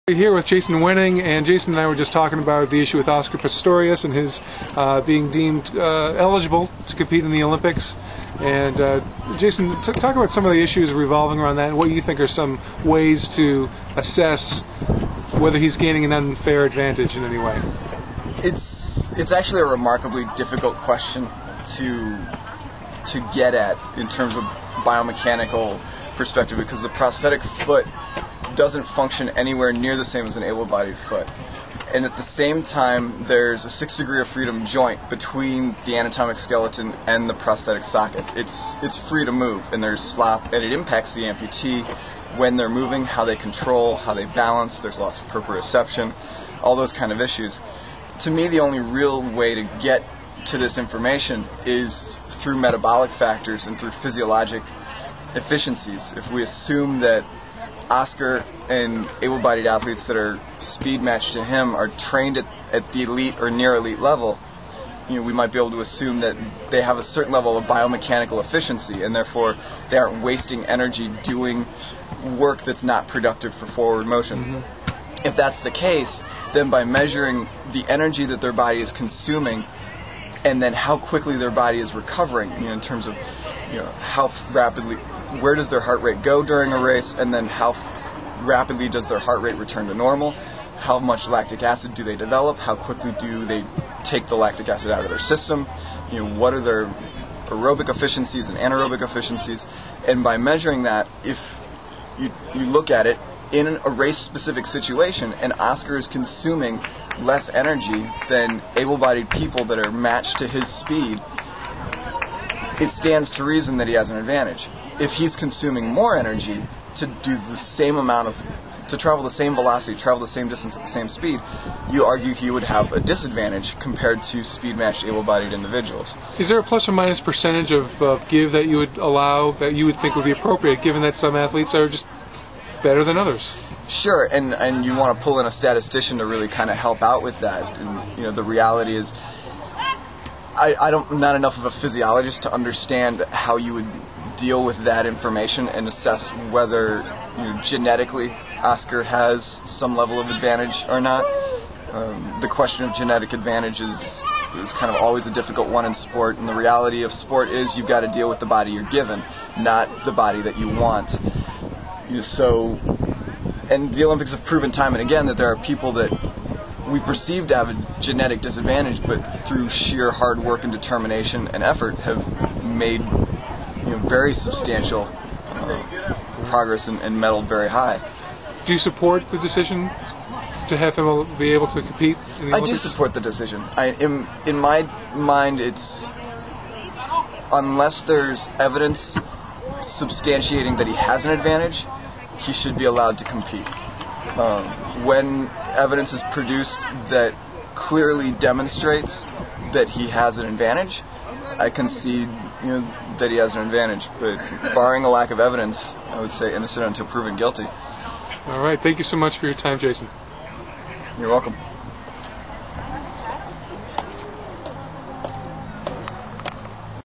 Here with Jason Wening, and Jason and I were just talking about the issue with Oscar Pistorius and his being deemed eligible to compete in the Olympics. And Jason, talk about some of the issues revolving around that and what you think are some ways to assess whether he's gaining an unfair advantage in any way. It's actually a remarkably difficult question to get at in terms of biomechanical perspective, because the prosthetic foot doesn't function anywhere near the same as an able-bodied foot. And at the same time, there's a 6 degree of freedom joint between the anatomic skeleton and the prosthetic socket. It's free to move, and there's slop, and it impacts the amputee when they're moving, how they control, how they balance. There's lots of proprioception, all those kind of issues. To me, the only real way to get to this information is through metabolic factors and through physiologic efficiencies. If we assume that Oscar and able-bodied athletes that are speed matched to him are trained at the elite or near elite level, we might be able to assume that they have a certain level of biomechanical efficiency, and therefore they aren't wasting energy doing work that's not productive for forward motion. Mm-hmm. If that's the case, then by measuring the energy that their body is consuming and then how quickly their body is recovering, in terms of how rapidly, where does their heart rate go during a race, and then how rapidly does their heart rate return to normal, how much lactic acid do they develop, how quickly do they take the lactic acid out of their system, what are their aerobic efficiencies and anaerobic efficiencies. And by measuring that, if you look at it in a race-specific situation, and Oscar is consuming less energy than able-bodied people that are matched to his speed, it stands to reason that he has an advantage. If he's consuming more energy to do the same amount to travel the same velocity, travel the same distance at the same speed, you argue he would have a disadvantage compared to speed-matched able-bodied individuals. Is there a plus or minus percentage of give that you would allow, that you would think would be appropriate, given that some athletes are just better than others? Sure, and you want to pull in a statistician to really kind of help out with that. And the reality is, I'm not enough of a physiologist to understand how you would deal with that information and assess whether genetically Oscar has some level of advantage or not. The question of genetic advantage is kind of always a difficult one in sport, and the reality of sport is you've got to deal with the body you're given, not the body that you want. And the Olympics have proven time and again that there are people that we perceive to have a genetic disadvantage, but through sheer hard work and determination and effort have made very substantial progress and medaled very high. Do you support the decision to have him be able to compete in the Olympics? I do support the decision. In my mind, it's, unless there's evidence substantiating that he has an advantage, he should be allowed to compete. When evidence is produced that clearly demonstrates that he has an advantage, I concede that he has an advantage. But barring a lack of evidence, I would say innocent until proven guilty. All right. Thank you so much for your time, Jason. You're welcome.